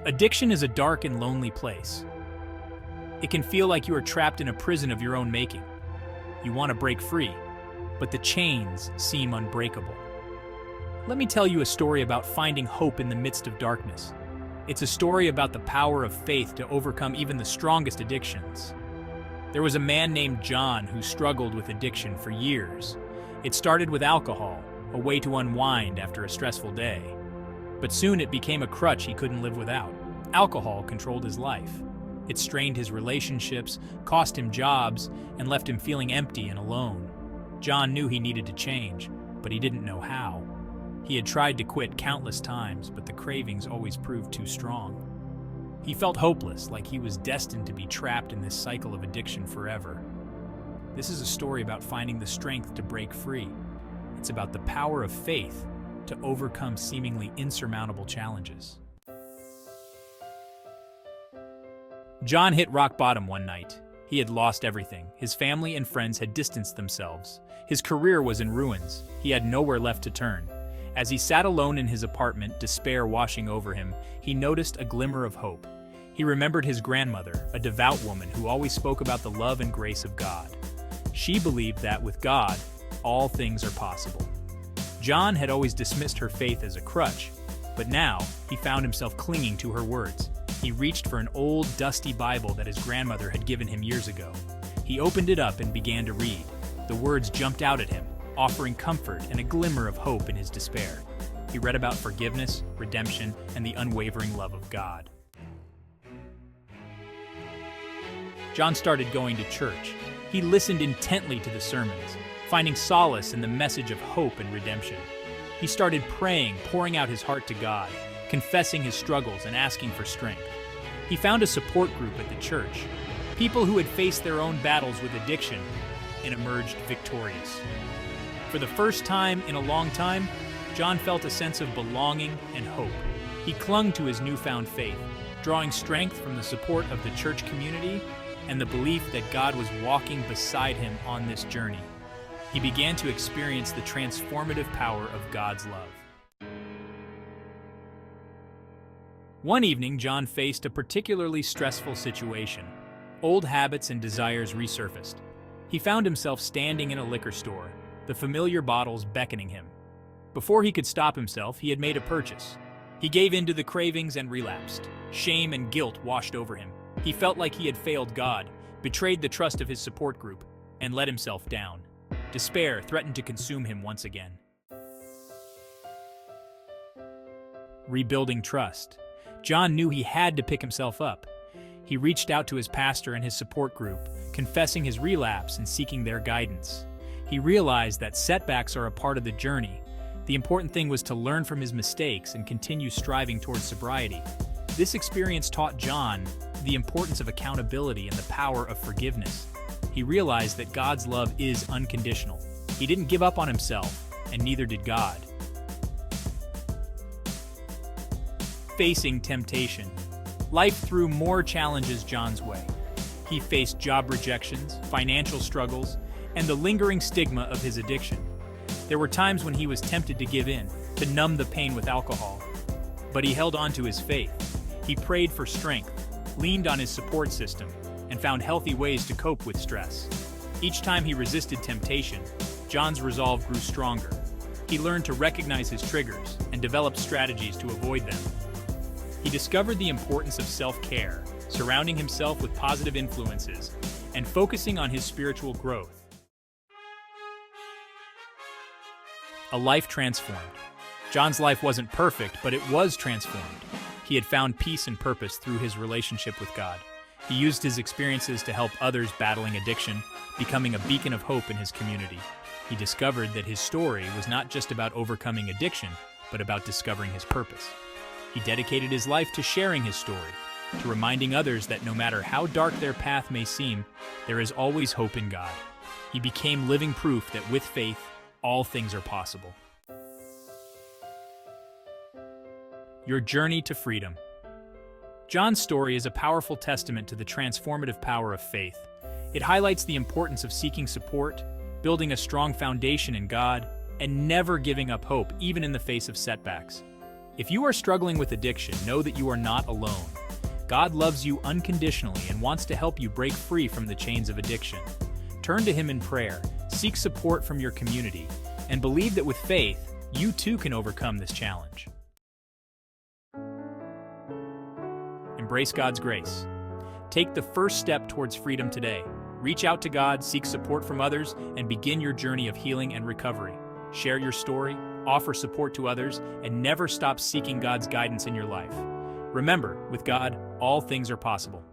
Addiction is a dark and lonely place. It can feel like you are trapped in a prison of your own making. You want to break free, but the chains seem unbreakable. Let me tell you a story about finding hope in the midst of darkness. It's a story about the power of faith to overcome even the strongest addictions. There was a man named John who struggled with addiction for years. It started with alcohol, a way to unwind after a stressful day. But soon it became a crutch he couldn't live without. Alcohol controlled his life. It strained his relationships, cost him jobs, and left him feeling empty and alone. John knew he needed to change, but he didn't know how. He had tried to quit countless times, but the cravings always proved too strong. He felt hopeless, like he was destined to be trapped in this cycle of addiction forever. This is a story about finding the strength to break free. It's about the power of faith to overcome seemingly insurmountable challenges. John hit rock bottom one night. He had lost everything. His family and friends had distanced themselves. His career was in ruins. He had nowhere left to turn. As he sat alone in his apartment, despair washing over him, he noticed a glimmer of hope. He remembered his grandmother, a devout woman who always spoke about the love and grace of God. She believed that with God, all things are possible. John had always dismissed her faith as a crutch, but now he found himself clinging to her words. He reached for an old, dusty Bible that his grandmother had given him years ago. He opened it up and began to read. The words jumped out at him, offering comfort and a glimmer of hope in his despair. He read about forgiveness, redemption, and the unwavering love of God. John started going to church. He listened intently to the sermons, finding solace in the message of hope and redemption. He started praying, pouring out his heart to God, confessing his struggles and asking for strength. He found a support group at the church, people who had faced their own battles with addiction and emerged victorious. For the first time in a long time, John felt a sense of belonging and hope. He clung to his newfound faith, drawing strength from the support of the church community and the belief that God was walking beside him on this journey. He began to experience the transformative power of God's love. One evening, John faced a particularly stressful situation. Old habits and desires resurfaced. He found himself standing in a liquor store, the familiar bottles beckoning him. Before he could stop himself, he had made a purchase. He gave in to the cravings and relapsed. Shame and guilt washed over him. He felt like he had failed God, betrayed the trust of his support group, and let himself down. Despair threatened to consume him once again. Rebuilding trust. John knew he had to pick himself up. He reached out to his pastor and his support group, confessing his relapse and seeking their guidance. He realized that setbacks are a part of the journey. The important thing was to learn from his mistakes and continue striving towards sobriety. This experience taught John the importance of accountability and the power of forgiveness. He realized that God's love is unconditional. He didn't give up on himself, and neither did God. Facing temptation. Life threw more challenges John's way. He faced job rejections, financial struggles, and the lingering stigma of his addiction. There were times when he was tempted to give in, to numb the pain with alcohol. But he held on to his faith. He prayed for strength, leaned on his support system, and found healthy ways to cope with stress. Each time he resisted temptation, John's resolve grew stronger. He learned to recognize his triggers and developed strategies to avoid them. He discovered the importance of self-care, surrounding himself with positive influences, and focusing on his spiritual growth. A life transformed. John's life wasn't perfect, but it was transformed. He had found peace and purpose through his relationship with God. He used his experiences to help others battling addiction, becoming a beacon of hope in his community. He discovered that his story was not just about overcoming addiction, but about discovering his purpose. He dedicated his life to sharing his story, to reminding others that no matter how dark their path may seem, there is always hope in God. He became living proof that with faith, all things are possible. Your journey to freedom. John's story is a powerful testament to the transformative power of faith. It highlights the importance of seeking support, building a strong foundation in God, and never giving up hope, even in the face of setbacks. If you are struggling with addiction, know that you are not alone. God loves you unconditionally and wants to help you break free from the chains of addiction. Turn to Him in prayer, seek support from your community, and believe that with faith, you too can overcome this challenge. Embrace God's grace. Take the first step towards freedom today. Reach out to God, seek support from others, and begin your journey of healing and recovery. Share your story, offer support to others, and never stop seeking God's guidance in your life. Remember, with God, all things are possible.